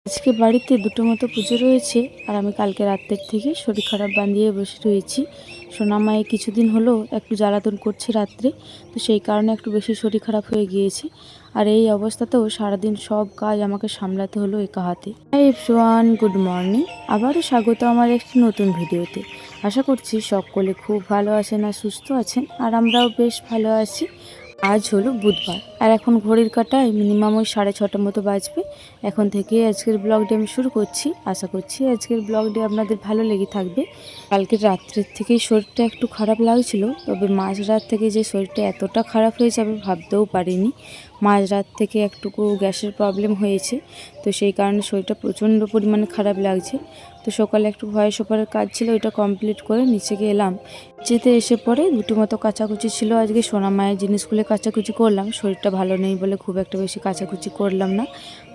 আজকে বাড়িতে দুটো মতো পুজো রয়েছে আর আমি কালকে রাতের থেকে শরীর খারাপ বাঁধিয়ে বসে রয়েছি। সোনামায়ে কিছুদিন হলো একটু জ্বালাতন করছে রাত্রে, তো সেই কারণে একটু বেশি শরীর খারাপ হয়ে গিয়েছে। আর এই অবস্থাতেও সারাদিন সব কাজ আমাকে সামলাতে হলো একা হাতে। Hi everyone, good morning. আবারও স্বাগত আমার একটি নতুন ভিডিওতে। আশা করছি সকলে খুব ভালো আছেন আর সুস্থ আছেন, আর আমরাও বেশ ভালো আছি। আজ হলো বুধবার আর এখন ঘড়ির কাঁটায় মিনিমাম ওই 6:30 মতো বাজবে। এখন থেকে আজকের ব্লগটি আমি শুরু করছি। আশা করছি আজকের ব্লগটি আপনাদের ভালো লেগে থাকবে। কালকে রাত্রের থেকেই শরীরটা একটু খারাপ লাগছিল, তবে মাঝরাত থেকে যে শরীরটা এতটা খারাপ হয়ে যাবে ভাবতেও পারিনি। মাঝরাত থেকে একটুকু গ্যাসের প্রবলেম হয়েছে, তো সেই কারণে শরীরটা প্রচণ্ড পরিমাণে খারাপ লাগছে। তো সকালে একটু ভয়েস ওভারের কাজ ছিল, ওইটা কমপ্লিট করে নিচে এলাম। নিচেতে এসে পরে দুটো মতো কাচাকুচি ছিল, আজকে সোনামায়ের জিনিসগুলো কাচাকুচি করলাম। শরীরটা ভালো নেই বলে খুব একটা বেশি কাচাকুচি করলাম না।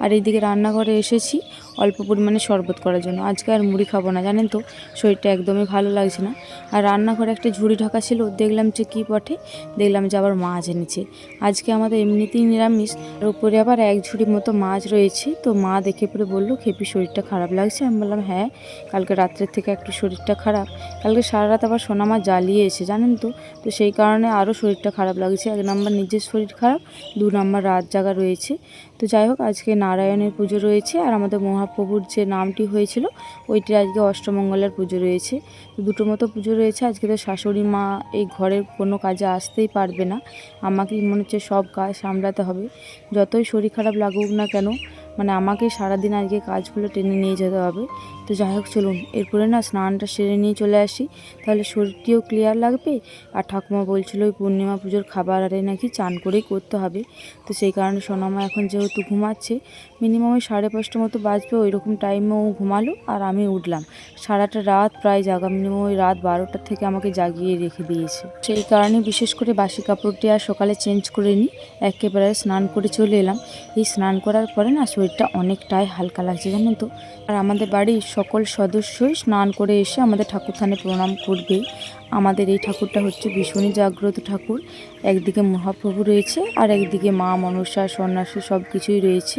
আর এইদিকে রান্নাঘরে এসেছি অল্প পরিমাণে শরবত করার জন্য। আজকে আর মুড়ি খাবো না, জানেন তো শরীরটা একদমই ভালো লাগছে না। আর রান্নাঘরে একটা ঝুড়ি ঢাকা ছিল, দেখলাম যে কী বটে, দেখলাম যে আবার মাছ এনেছে। আজকে আমাদের এমনিতেই নিরামিষ, আর উপরে আবার এক ঝুড়ি মতো মাছ রয়েছে। তো মা দেখে পরে বললো, খেপি শরীরটা খারাপ লাগছে? আমি বললাম হ্যাঁ, কালকে রাত্রের থেকে একটু শরীরটা খারাপ। কালকে সারা রাত আবার সোনামা জ্বালিয়েছে, জানেন তো। তো সেই কারণে আরও শরীরটা খারাপ লাগছে। 1 নম্বর নিজের শরীর খারাপ, 2 নম্বর রাত জাগা রয়েছে। তো যাই হোক, আজকে নারায়ণের পুজো রয়েছে আর আমাদের মহাপ্রভুর যে নামটি হয়েছিল ওইটি আজকে অষ্টমঙ্গলের পুজো রয়েছে। তো দুটো মতো পুজো রয়েছে আজকে। তো শাশুড়ি মা এই ঘরের কোনো কাজে আসতেই পারবে না, আমাকেই মনে হচ্ছে সব কাজ সামলাতে হবে। যতই শরীর খারাপ লাগুক না কেন, মানে আমাকে সারাদিন আজকে কাজগুলো টেনে নিয়ে যেতে হবে। তো যাই হোক, চলুন এরপরে না স্নানটা সেরে নিয়ে চলে আসি, তাহলে শরীরটিও ক্লিয়ার লাগবে। আর ঠাকুমা বলছিল ওই পূর্ণিমা পুজোর খাবার আরে নাকি চান করেই করতে হবে। তো সেই কারণে সোনামা এখন যেহেতু ঘুমাচ্ছে, মিনিমাম ওই 5:30 মতো বাজবে, ওই রকম টাইমে ও ঘুমালো আর আমি উঠলাম। সারাটা রাত প্রায় জাগা, মিনিমাম ওই রাত 12টা থেকে আমাকে জাগিয়ে রেখে দিয়েছে। সেই কারণে বিশেষ করে বাসি কাপড়টি আর সকালে চেঞ্জ করে নিই, একেবারে স্নান করে চলে এলাম। এই স্নান করার পরে না শরীরটা অনেকটাই হালকা লাগছে, জানেন তো। আর আমাদের বাড়ির সকল সদস্যই স্নান করে এসে আমাদের ঠাকুর থানে প্রণাম করবেই। আমাদের এই ঠাকুরটা হচ্ছে ভীষণই জাগ্রত ঠাকুর। একদিকে মহাপ্রভু রয়েছে আর একদিকে মা মনসা সন্ন্যাসী সব কিছুই রয়েছে।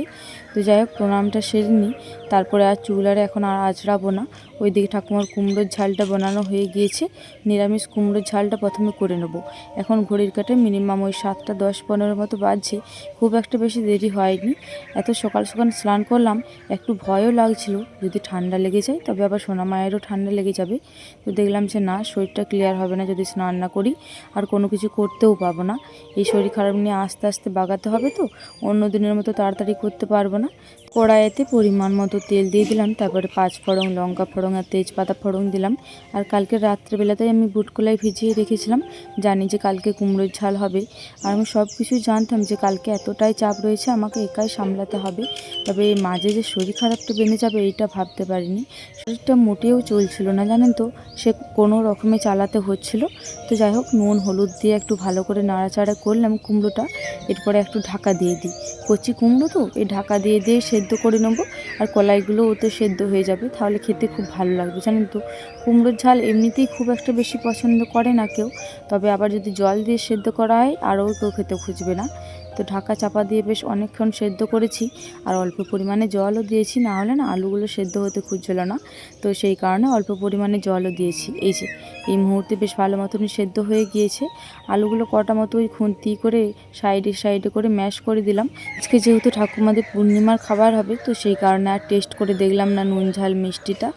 তো যাই হোক, প্রণামটা সেরে নিই, তারপরে আর চুল আর এখন আর আঁচড়াবো না। ওইদিকে ঠাকুমার কুমড়োর ঝালটা বানানো হয়ে গিয়েছে, নিরামিষ কুমড়োর ঝালটা প্রথমে করে নেব। এখন ঘড়ির কাঁটায় মিনিমাম ওই 7:10-15 মতো বাজছে, খুব একটা বেশি দেরি হয়নি। এত সকাল সকাল স্নান করলাম, একটু ভয়ও লাগছিল যদি ঠান্ডা লেগে যায়, তবে আবার সোনামায়েরও ঠান্ডা লেগে যাবে। তো দেখলাম যে না, শরীরটা ক্লিয়ার হবে না যদি স্নান না করি, আর কোনো কিছু করতেও পাবো না। এই শরীর খারাপ নিয়ে আস্তে আস্তে বাগাতে হবে, তো অন্য দিনের মতো তাড়াতাড়ি করতে পারবো না। কড়াইতে পরিমাণ মতো তেল দিয়ে দিলাম, তারপরে 5 ফোড়ন, লঙ্কা ফোড়ন আর তেজপাতা ফোড়ন দিলাম। আর কালকে রাত্রেবেলাতেই আমি বুটকলাই ভিজিয়ে রেখেছিলাম, জানি যে কালকে কুমড়োর ঝাল হবে। আর আমি সব কিছুই জানতাম যে কালকে এতটাই চাপ রয়েছে, আমাকে একাই সামলাতে হবে। তবে এই মাঝে যে শরীর খারাপটা বেঁধে যাবে এইটা ভাবতে পারিনি। শরীরটা মোটেও চলছিল না, জানেন তো, সে কোনো রকমে চালাতে হচ্ছিল। তো যাই হোক, নুন হলুদ দিয়ে একটু ভালো করে নাড়াচাড়া করলাম কুমড়োটা। এরপরে একটু ঢাকা দিয়ে দিই, কচি কুমড়ো তো এই ঢাকা দিয়ে দিয়ে সেদ্ধ করে নেবো। আর কলাইগুলো ওতে সেদ্ধ হয়ে যাবে, তাহলে খেতে খুব ভালো লাগবে, জানেন তো। কুমড়োর ঝাল এমনিতেই খুব একটা বেশি পছন্দ করে না কেউ, তবে আবার যদি জল দিয়ে সেদ্ধ করা হয় আরও কেউ খেতে খুঁজবে না। তো ঢাকা চাপা দিয়ে বেশ অনেকক্ষণ সেদ্ধ করেছি, আর অল্প পরিমাণে জলও দিয়েছি, না হলে না আলুগুলো সেদ্ধ হতে খুঁজছিল না। তো সেই কারণে অল্প পরিমাণে জলও দিয়েছি। এই যে এই মুহূর্তে বেশ ভালো মতনই সেদ্ধ হয়ে গিয়েছে। আলুগুলো কটা মতো ওই খুন্তি করে সাইডে সাইডে করে ম্যাশ করে দিলাম। আজকে যেহেতু ঠাকুমাদের পূর্ণিমার খাবার হবে, তো সেই কারণে আর টেস্ট করে দেখলাম না নুন ঝাল মিষ্টিটা।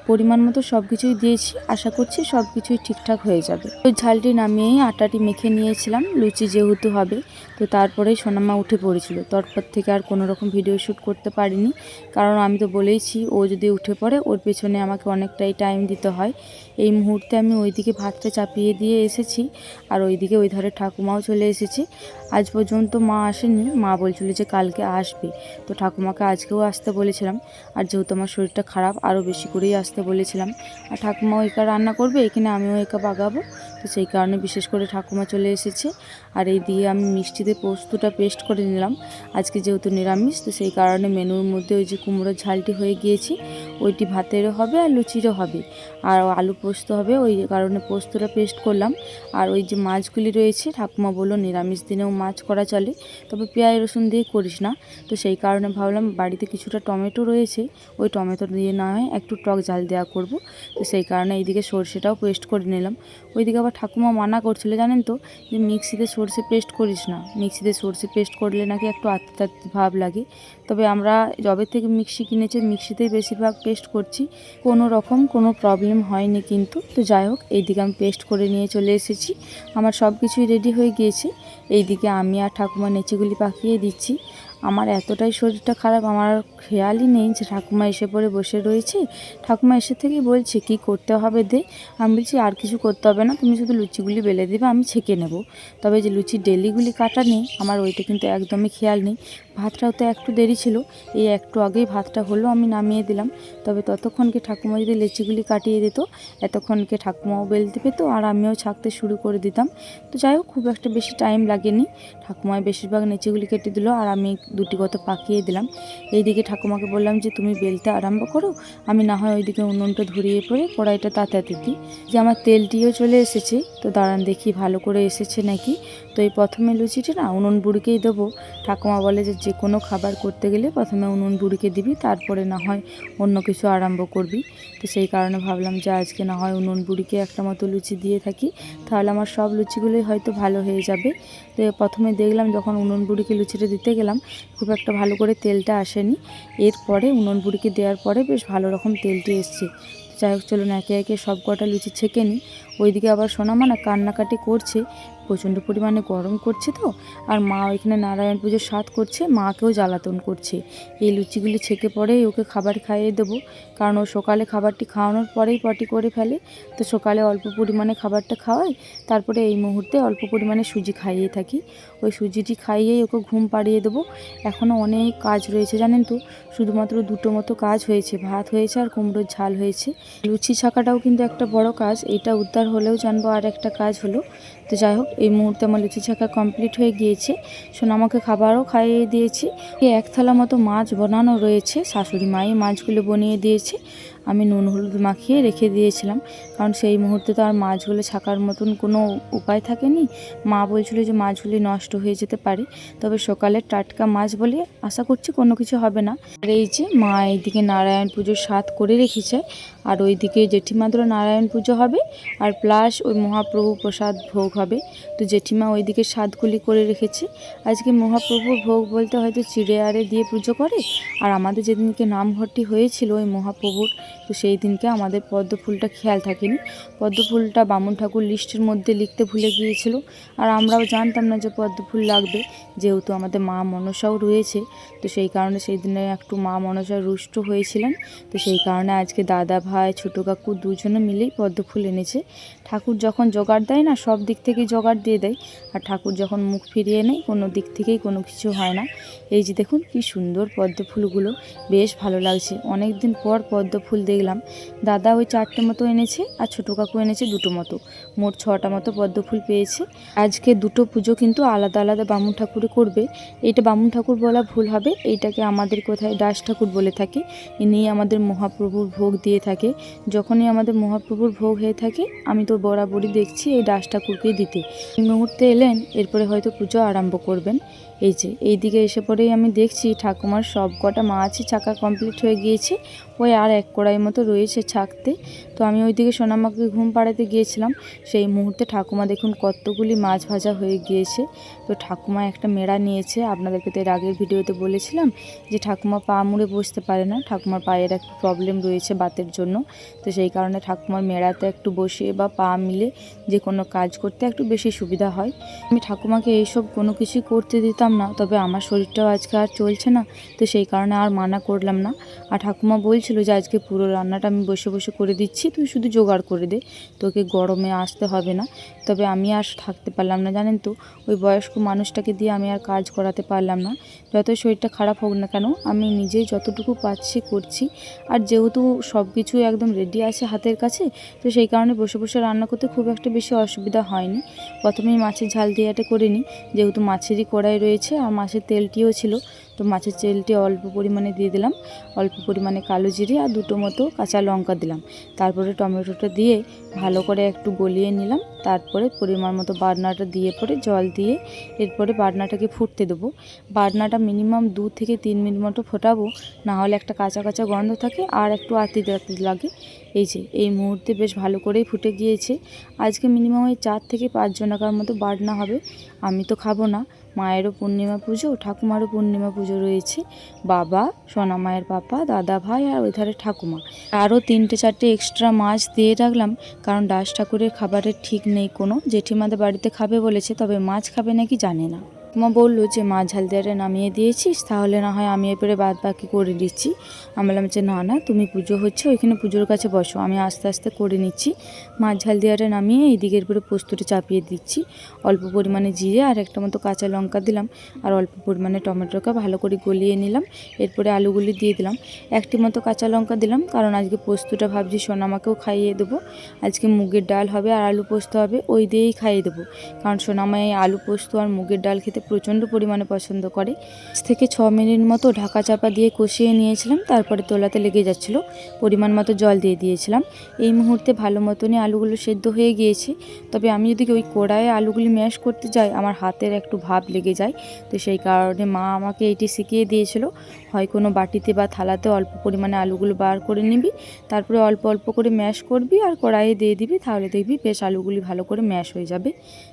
পরিমাণ মতো সব কিছুই দিয়েছি, আশা করছি সব কিছুই ঠিকঠাক হয়ে যাবে। ওই ঝালটি নামিয়েই আটাটি মেখে নিয়েছিলাম, লুচি যেহেতু হবে। তো তারপরেই সোনামা উঠে পড়েছিল, তারপর থেকে আর কোনো রকম ভিডিও শ্যুট করতে পারিনি, কারণ আমি তো বলেইছি ও যদি উঠে পড়ে ওর পেছনে আমাকে অনেকটাই টাইম দিতে হয়। এই মুহূর্তে আমি ওইদিকে ভাতটা চাপিয়ে দিয়ে এসেছি, আর ওইদিকে ওই ধারে ঠাকুমাও চলে এসেছে। আজ পর্যন্ত মা আসেনি, মা বলছিল যে কালকে আসবে। তো ঠাকুমাকে আজকেও আসতে বলেছিলাম, আর যেহেতু আমার শরীরটা খারাপ আরও বেশি করেই আসতে বলেছিলাম। আর ঠাকুমাও একা রান্না করবে, এখানে আমিও একা বাগাবো। তো সেই কারণে বিশেষ করে ঠাকুমা চলে এসেছে। আর এই দিয়ে আমি মিষ্টিতে পোস্তটা পেস্ট করে নিলাম। আজকে যেহেতু নিরামিষ, তো সেই কারণে মেনুর মধ্যে ওই যে কুমড়োর ঝালটি হয়ে গিয়েছে, ওইটি ভাতেরও হবে আর লুচিরও হবে, আর আলু পোস্ত হবে, ওই কারণে পোস্তটা পেস্ট করলাম। আর ওই যে মাছগুলি রয়েছে, ঠাকুমা বললো নিরামিষ দিনেও মাছ করা চলে, তবে পেঁয়াজ রসুন দিয়ে করিস না। তো সেই কারণে ভাবলাম বাড়িতে কিছুটা টমেটো রয়েছে, ওই টমেটো দিয়ে না হয় একটু টক ঝাল দেওয়া করব। তো সেই কারণে এইদিকে সর্ষেটাও পেস্ট করে নিলাম। ওইদিকে আবার ঠাকুমা মানা করছিল জানেন তো, যে মিক্সিতে সর্ষে পেস্ট করিস না, মিক্সিতে সর্ষে পেস্ট করলে নাকি একটু আত্মা ভাব লাগে। তবে আমরা যবে থেকে মিক্সি কিনেছি মিক্সিতেই বেশিরভাগ পেস্ট করছি, কোনো রকম কোনো প্রবলেম হয়নি কিন্তু। তো যাই হোক, এইদিকে আমি পেস্ট করে নিয়ে চলে এসেছি, আমার সব কিছুই রেডি হয়ে গিয়েছে। এইদিকে আমি আর ঠাকুমা নেচিগুলি পাকিয়ে দিচ্ছি। আমার এতটাই শরীরটা খারাপ, আমার খেয়ালই নেই যে ঠাকুমা এসে পড়ে বসে রয়েছে। ঠাকুমা এসে থেকেই বলছে কি করতে হবে দে। আমি বলছি আর কিছু করতে হবে না, তুমি শুধু লুচিগুলি বেলে দেবে, আমি ছেঁকে নেব। তবে যে লুচির ডেলিগুলি কাটা নেই, আমার ওইটা কিন্তু একদমই খেয়াল নেই। ভাতটাও তো একটু দেরি ছিল, এই একটু আগেই ভাতটা হলো, আমি নামিয়ে দিলাম। তবে ততক্ষণকে ঠাকুমা যদি লেচিগুলি কাটিয়ে দিত, এতক্ষণকে ঠাকুমাও বেলতে পেতো আর আমিও ছাঁকতে শুরু করে দিতাম। তো যাই হোক, খুব একটা বেশি টাইম লাগেনি। ঠাকুমায় বেশিরভাগ নেচিগুলি কেটে দিল আর আমি দুটি কত পাকিয়ে দিলাম। এইদিকে ঠাকুমাকে বললাম যে তুমি বেলতে আরম্ভ করো, আমি না হয় ওইদিকে উনুনটা ধরিয়ে পড়ে কড়াইটা তাতাতে দিই। যে আমার তেলটিও চলে এসেছে, তো দাঁড়ান দেখি ভালো করে এসেছে নাকি। তো এই প্রথমে লুচিটা না উনুন বুড়িকেই দেবো। ঠাকুমা বলে যে যে কোনো খাবার করতে গেলে প্রথমে উনুন বুড়িকে দিবি, তারপরে না হয় অন্য কিছু আরম্ভ করবি। তো সেই কারণে ভাবলাম যে আজকে না হয় উনুন বুড়িকে একটা মতো লুচি দিয়ে থাকি, তাহলে আমার সব লুচিগুলোই হয়তো ভালো হয়ে যাবে। তো প্রথমে দেখলাম যখন উনুন বুড়িকে লুচিটা দিতে গেলাম, খুব একটা ভালো করে তেলটা আসেনি। এরপরে উনুন বুড়িকে দেওয়ার পরে বেশ ভালো রকম তেলটি এসছে। যাই হোক, চলুন একে একে সব কটা লুচি ছেঁকে নিই। ওইদিকে আবার সোনামা না কান্নাকাটি করছে, প্রচণ্ড পরিমাণে গরম করছে তো। আর মা ওইখানে নারায়ণ পুজোর স্বাদ করছে, মাকেও জ্বালাতন করছে। এই লুচিগুলি ছেঁকে পরেই ওকে খাবার খাইয়ে দেবো, কারণ ও সকালে খাবারটি খাওয়ানোর পরেই পটি করে ফেলে। তো সকালে অল্প পরিমাণে খাবারটা খাওয়াই, তারপরে এই মুহূর্তে অল্প পরিমাণে সুজি খাইয়ে থাকি। ওই সুজিটি খাইয়েই ওকে ঘুম পাড়িয়ে দেবো। এখনও অনেক কাজ রয়েছে জানেন তো, শুধুমাত্র দুটো মতো কাজ হয়েছে, ভাত হয়েছে আর কুমড়োর ঝাল হয়েছে। লুচি ছাকাটাও কিন্তু একটা বড় কাজ, এটা উদ্ধার হলেও জানবো আর একটা কাজ হলো। তো যাই হোক, এই মুহূর্তে আমার লুচি ছাকা কমপ্লিট হয়ে গিয়েছে। সোনামাকে খাবারও খাইয়ে দিয়েছি। এক থালা মতো মাছ বানানো রয়েছে, শাশুড়ি মাই মাছগুলো বানিয়ে দিয়েছে, আমি নুন হলুদ মাখিয়ে রেখে দিয়েছিলাম, কারণ সেই মুহূর্তে তো আর মাছগুলো ছাকার মতন কোনো উপায় থাকেনি। মা বলছিল যে মাছগুলি নষ্ট হয়ে যেতে পারে, তবে সকালে টাটকা মাছ বলে আশা করছি কোনো কিছু হবে না। আর এই যে মা এইদিকে নারায়ণ পুজোর স্বাদ করে রেখেছে, আর ওইদিকে জেঠিমাদেরও নারায়ণ পুজো হবে, আর প্লাস ওই মহাপ্রভু প্রসাদ ভোগ হবে। তো জেঠিমা ওইদিকে স্বাদগুলি করে রেখেছে। আজকে মহাপ্রভুর ভোগ বলতে হয়তো চিড়ে আরে দিয়ে পুজো করে। আর আমাদের যেদিনকে নাম ভর্তি হয়েছিল ওই মহাপ্রভুর, তো সেই দিনকে আমাদের পদ্ম ফুলটা খেয়াল থাকেনি। পদ্ম ফুলটা বামুন ঠাকুর লিস্টের মধ্যে লিখতে ভুলে গিয়েছিল, আর আমরাও জানতাম না যে পদ্ম ফুল লাগবে, যেহেতু আমাদের মা মনসাও রয়েছে। তো সেই কারণে সেই দিনে একটু মা মনসা রুষ্ট হয়েছিলেন। তো সেই কারণে আজকে দাদা ভাই ছোটো কাকু দুজনে মিলেই পদ্ম ফুল এনেছে। ঠাকুর যখন জোগাড় দেয় না, সব দিক থেকেই জোগাড় দিয়ে দেয়, আর ঠাকুর যখন মুখ ফিরিয়ে নেয় কোনো দিক থেকেই কোনো কিছু হয় না। এই যে দেখুন কি সুন্দর পদ্ম ফুলগুলো, বেশ ভালো লাগছে। অনেক দিন পর পদ্ম ফুল দেখলাম। দাদা ওই 4টে মতো এনেছে আর ছোটো কাকু এনেছে 2টো মতো, মোট 6টা মতো পদ্ম ফুল পেয়েছে। আজকে 2টো পুজো কিন্তু আলাদা আলাদা বামুন ঠাকুরে করবে। এইটা বামুন ঠাকুর বলা ভুল হবে, এইটাকে আমাদের কোথায় দাস ঠাকুর বলে থাকে। ইনি আমাদের মহাপ্রভুর ভোগ দিয়ে থাকে। যখনই আমাদের মহাপ্রভুর ভোগ হয়ে থাকে, আমি তো বরাবরই দেখছি এই দাস ঠাকুরকেই দিতে। এই মুহূর্তে এলেন, এরপরে হয়তো পুজো আরম্ভ করবেন। এই যে এই দিকে এসে পরেই আমি দেখছি ঠাকুমার সব কটা মাছই ছাকা কমপ্লিট হয়ে গিয়েছে, ওই আর এক কড়াই মতো রয়েছে ছাকতে। তো আমি ওইদিকে সোনামাকে ঘুম পাড়াতে গিয়েছিলাম, সেই মুহূর্তে ঠাকুমা দেখুন কতগুলি মাছ ভাজা হয়ে গিয়েছে। তো ঠাকুমা একটা মেড়া নিয়েছে, আপনাদেরকে তো এর আগের ভিডিওতে বলেছিলাম যে ঠাকুমা পা মুড়ে বসতে পারে না, ঠাকুমার পায়ের একটু প্রবলেম রয়েছে বাতের জন্য। তো সেই কারণে ঠাকুমার মেড়াতে একটু বসে বা পা মিলে যে কোনো কাজ করতে একটু বেশি সুবিধা হয়। আমি ঠাকুমাকে এইসব কোনো কিছুই করতে দিতাম করতাম না, তবে আমার শরীরটাও আজকে আর চলছে না, তো সেই কারণে আর মানা করলাম না। আর ঠাকুমা বলছিল যে আজকে পুরো রান্নাটা আমি বসে বসে করে দিচ্ছি, তুই শুধু জোগাড় করে দে, তোকে গরমে আসতে হবে না। তবে আমি আর থাকতে পারলাম না, জানেন তো, ওই বয়স্ক মানুষটাকে দিয়ে আমি আর কাজ করাতে পারলাম না। যতই শরীরটা খারাপ হোক না কেন, আমি নিজেই যতটুকু পাচ্ছি করছি। আর যেহেতু সব কিছু একদম রেডি আছে হাতের কাছে, তো সেই কারণে বসে বসে রান্না করতে খুব একটা বেশি অসুবিধা হয়নি। প্রথমেই মাছের ঝাল দিয়েটা করে নিই, যেহেতু মাছেরই কড়াই রয়েছে আর মাছের তেলটিও ছিল, তো মাছের তেলটি অল্প পরিমাণে দিয়ে দিলাম। অল্প পরিমাণে কালো জিরে আর দুটো মতো কাঁচা লঙ্কা দিলাম। তারপরে টমেটোটা দিয়ে ভালো করে একটু গলিয়ে নিলাম। তারপরে পরিমাণ মতো বাটনাটা দিয়ে পরে জল দিয়ে এরপরে বাটনাটাকে ফুটতে দেবো। বাটনাটা মিনিমাম 2 থেকে 3 মিনিট মতো ফোটাবো, না হলে একটা কাঁচা কাঁচা গন্ধ থাকে আর একটু আতিতে লাগে। এই মুহূর্তে বেশ ভালো করেই ফুটে গিয়েছে। আজকে মিনিমাম ওই 4 থেকে 5 জনাকার মতো বাটনা হবে। আমি তো খাবো না, মায়েরও পূর্ণিমা পুজো, ঠাকুমারও পূর্ণিমা পুজো রয়েছে। বাবা, সোনা মায়ের পাপা, দাদা ভাই আর ওই ধারে ঠাকুমা। আরও 3-4টে এক্সট্রা মাছ দিয়ে রাখলাম, কারণ দাস ঠাকুরের খাবারের ঠিক নেই কোনো। জেঠিমাদের বাড়িতে খাবে বলেছে, তবে মাছ খাবে নাকি জানে না। মা বললো যে মাছ ঝাল দেওয়াটা নামিয়ে দিয়েছিস, তাহলে না হয় আমি এরপরে বাদ বাকি করে দিচ্ছি। আমি বললাম যে না না, তুমি পুজো হচ্ছে ওইখানে পুজোর কাছে বসো, আমি আস্তে আস্তে করে নিচ্ছি। মাছ ঝাল দেওয়াটা নামিয়ে এই দিকের পরে পোস্তটা চাপিয়ে দিচ্ছি। অল্প পরিমাণে জিরে আর একটা মতো কাঁচা লঙ্কা দিলাম, আর অল্প পরিমাণে টমেটোকে ভালো করে গলিয়ে নিলাম। এরপরে আলুগুলি দিয়ে দিলাম, একটি মতো কাঁচা লঙ্কা দিলাম, কারণ আজকে পোস্তটা ভাবছি সোনামাকেও খাইয়ে দেবো। আজকে মুগের ডাল হবে আর আলু পোস্ত হবে, ওই দিয়েই খাইয়ে দেবো, কারণ সোনামাই আলু পোস্ত আর মুগের ডাল খেতে প্রচণ্ড পরিমাণে পছন্দ করে। 5 থেকে 6 মিনিট মতো ঢাকা চাপা দিয়ে কষিয়ে নিয়েছিলাম, তারপরে তোলাতে লেগে যাচ্ছিল, পরিমাণ মতো জল দিয়ে দিয়েছিলাম। এই মুহূর্তে ভালো মতনই আলুগুলো সেদ্ধ হয়ে গিয়েছে। তবে আমি যদি ওই কড়াইয়ে আলুগুলি ম্যাশ করতে যাই, আমার হাতের একটু ভাব লেগে যায়, তো সেই কারণে মা আমাকে এটি শিখিয়ে দিয়েছিল, হয় কোনো বাটিতে বা থালাতে অল্প পরিমাণে আলুগুলো বার করে নিবি, তারপরে অল্প অল্প করে ম্যাশ করবি আর কড়াইয়ে দিয়ে দিবি, তাহলে দেখবি বেশ আলুগুলি ভালো করে ম্যাশ হয়ে যাবে।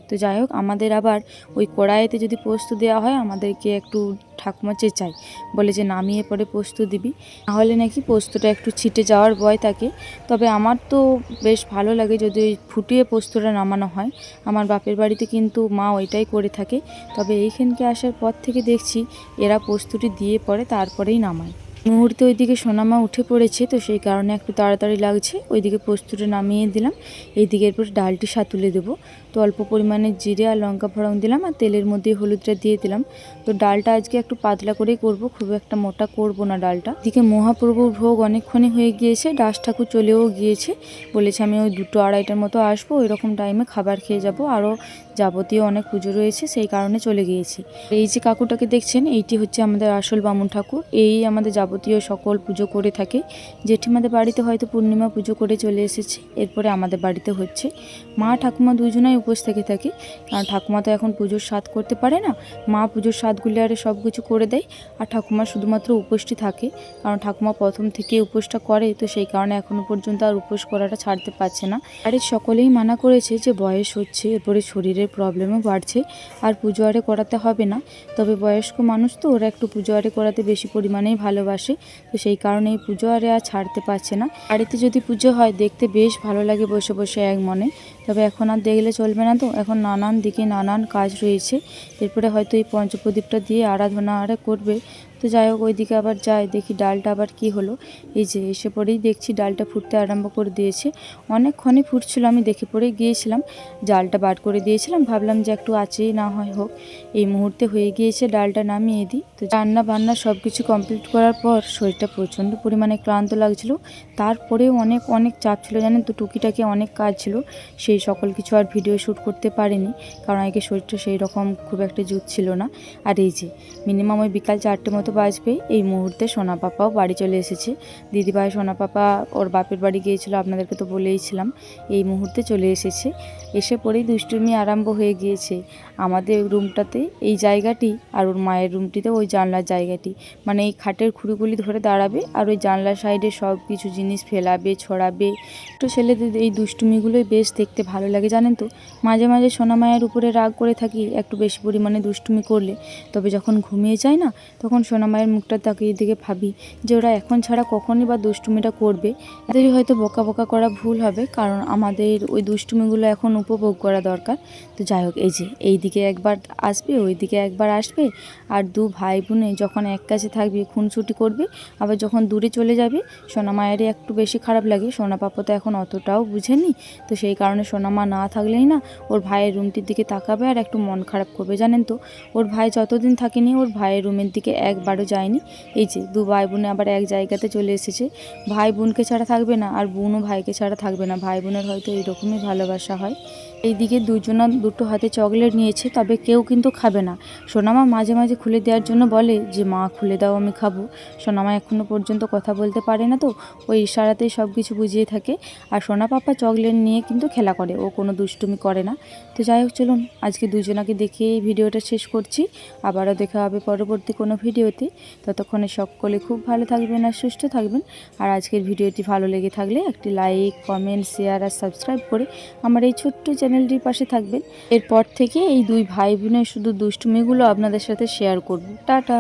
তো যাই হোক, আমাদের আবার ওই কড়াইতে যদি পোস্ত দেওয়া হয়, আমাদেরকে একটু ঠাকুমা চেঁচায়, বলে যে নামিয়ে পরে পোস্ত দিবি, নাহলে নাকি পোস্তটা একটু ছিটে যাওয়ার ভয় থাকে। তবে আমার তো বেশ ভালো লাগে যদি ওই ফুটিয়ে পোস্তটা নামানো হয়। আমার বাপের বাড়িতে কিন্তু মা ওইটাই করে থাকে, তবে এইখানকে আসার পর থেকে দেখছি এরা পোস্তটি দিয়ে পরে তারপরেই নামায়। মুহূর্তে ওইদিকে সোনামা উঠে পড়েছে, তো সেই কারণে একটু তাড়াতাড়ি লাগছে। ওইদিকে পোস্তটা নামিয়ে দিলাম, এইদিকে এরপর ডালটি সাতুলে দেবো। তো অল্প পরিমাণে জিরে আর লঙ্কা ফোড়ন দিলাম, আর তেলের মধ্যে হলুদটা দিয়ে দিলাম। তো ডালটা আজকে একটু পাতলা করেই করব, খুব একটা মোটা করব না ডালটা। এদিকে মহাপ্রভুর ভোগ অনেকক্ষণই হয়ে গিয়েছে, দাস ঠাকুর চলেও গিয়েছে, বলেছে আমি ওই 2-2:30টার মতো আসবো, ওই রকম টাইমে খাবার খেয়ে যাব, আরও যাবতীয় অনেক পুজো রয়েছে, সেই কারণে চলে গিয়েছি। এই যে কাকুটাকে দেখছেন, এইটি হচ্ছে আমাদের আসল বামুন ঠাকুর, এই আমাদের যাবতীয় সকল পুজো করে থাকে। জেঠিমাদের বাড়িতে হয়তো পূর্ণিমা পুজো করে চলে এসেছে, এরপরে আমাদের বাড়িতে হচ্ছে। মা ঠাকুমা দুজনাই উপোস থেকে থাকে, কারণ ঠাকুমা তো এখন পুজোর স্বাদ করতে পারে না, মা পুজোর স্বাদগুলি আরে সব কিছু করে দেয়, আর ঠাকুমা শুধুমাত্র উপোসটি থাকে, কারণ ঠাকুমা প্রথম থেকে উপোসটা করে, তো সেই কারণে এখনও পর্যন্ত আর উপোস করাটা ছাড়তে পারছে না। বাড়ির সকলেই মানা করেছে যে বয়স হচ্ছে, এরপরে শরীরের প্রবলেমও বাড়ছে, আর পুজো আরে করাতে হবে না। তবে বয়স্ক মানুষ তো, ওরা একটু পুজো আরে করাতে বেশি পরিমাণেই ভালোবাসে, তো সেই কারণে এই পুজো আরে আর ছাড়তে পারছে না। বাড়িতে যদি পুজো হয় দেখতে বেশ ভালো লাগে বসে বসে এক মনে, তবে এখন আর দেখলে চলবে না, তো এখন নানান দিকে নানান কাজ রয়েছে। এরপরে হয়তো এই পঞ্চপ্রদীপটা দিয়ে আরাধনা করবে। তো যাই হোক, ওইদিকে আবার যাই, দেখি ডালটা আবার কি হলো। এই যে এসে পরেই দেখছি ডালটা ফুটতে আরম্ভ করে দিয়েছে, অনেকক্ষণই ফুটছিল, আমি দেখে পরেই গিয়েছিলাম, জালটা বার করে দিয়েছিলাম, ভাবলাম যে একটু আছেই না হয় হোক। এই মুহূর্তে হয়ে গিয়েছে, ডালটা নামিয়ে দিই। তো রান্না বান্না সব কিছু কমপ্লিট করার পর শরীরটা প্রচণ্ড পরিমাণে ক্লান্ত লাগছিল, তারপরেও অনেক অনেক চাপ ছিল, জানেন তো, টুকিটাকি অনেক কাজ ছিল, সেই সকল কিছু আর ভিডিও শ্যুট করতে পারিনি, কারণ আগে শরীরটা সেই রকম খুব একটা জুত ছিল না। আর এই যে মিনিমাম ওই বিকাল 4টে মতো বাজবে, এই মুহূর্তে সোনা পাপাও বাড়ি চলে এসেছে। দিদিভাই সোনা পাপা ওর বাপের বাড়ি গিয়েছিল, আপনাদেরকে তো বলেইছিলাম, এই মুহূর্তে চলে এসেছে। এসে পরেই দুষ্টুমি আরম্ভ হয়ে গিয়েছে। আমাদের রুমটাতে এই জায়গাটি, আর ওর মায়ের রুমটিতে ওই জানলার জায়গাটি, মানে এই খাটের খুঁড়িগুলি ধরে দাঁড়াবে, আর ওই জানলার সাইডে সব কিছু জিনিস ফেলাবে, ছড়াবে। তো ছেলেদের এই দুষ্টুমিগুলোই বেশ দেখতে ভালো লাগে, জানেন তো। মাঝে মাঝে সোনা মায়ের উপরে রাগ করে থাকি একটু বেশি পরিমাণে দুষ্টুমি করলে, তবে যখন ঘুমিয়ে যায় না, তখন সোনা সোনামায়ের মুখটা তাকিয়ে দিকে ভাবি যে ওরা এখন ছাড়া কখনই বা দুষ্টুমিটা করবে। এদেরই হয়তো বকা বকা করা ভুল হবে, কারণ আমাদের ওই দুষ্টুমিগুলো এখন উপভোগ করা দরকার। তো যাই হোক, এই যে এইদিকে একবার আসবে, ওইদিকে একবার আসবে, আর দু ভাই বোনে যখন এক কাছে থাকবে খুনসুটি করবে, আবার যখন দূরে চলে যাবে সোনামায়েরই একটু বেশি খারাপ লাগে। সোনা পাপা তো এখন অতটাও বুঝেনি, তো সেই কারণে সোনামা না থাকলেই না ওর ভাইয়ের রুমটির দিকে তাকাবে আর একটু মন খারাপ করবে। জানেন তো, ওর ভাই যতদিন থাকেনি ওর ভাইয়ের রুমের দিকে একবারও যায়নি। এই যে দু ভাই বোনে আবার এক জায়গাতে চলে এসেছে। ভাই বোনকে ছাড়া থাকবে না, আর বোনও ভাইকে ছাড়া থাকবে না। ভাই বোনের হয়তো এইরকমই ভালোবাসা হয়। এইদিকে দুজনা দুটো হাতে চকলেট নিয়েছে, তবে কেউ কিন্তু খাবে না। সোনামা মাঝে মাঝে খুলে দেওয়ার জন্য বলে যে মা খুলে দাও, আমি খাবো। সোনামা এখনও পর্যন্ত কথা বলতে পারে না, তো ওই ইশারাতেই সব কিছু বুঝিয়ে থাকে। আর সোনা পাপা চকলেট নিয়ে কিন্তু খেলা করে, ও কোনো দুষ্টুমি করে না। তো যাই হোক, চলুন আজকে দুজনাকে দেখিয়ে এই ভিডিওটা শেষ করছি। আবারও দেখা হবে পরবর্তী কোনো ভিডিওতে। ততক্ষণে সকলে খুব ভালো থাকবেন আর সুস্থ থাকবেন। আর আজকের ভিডিওটি ভালো লেগে থাকলে একটি লাইক, কমেন্ট, শেয়ার আর সাবস্ক্রাইব করে আমার এই ছোট্ট চ্যানেলটির পাশে থাকবেন। এরপর থেকে এই দুই ভাই বোনের শুধু দুষ্টুমিগুলো আপনাদের সাথে শেয়ার করব। টাটা।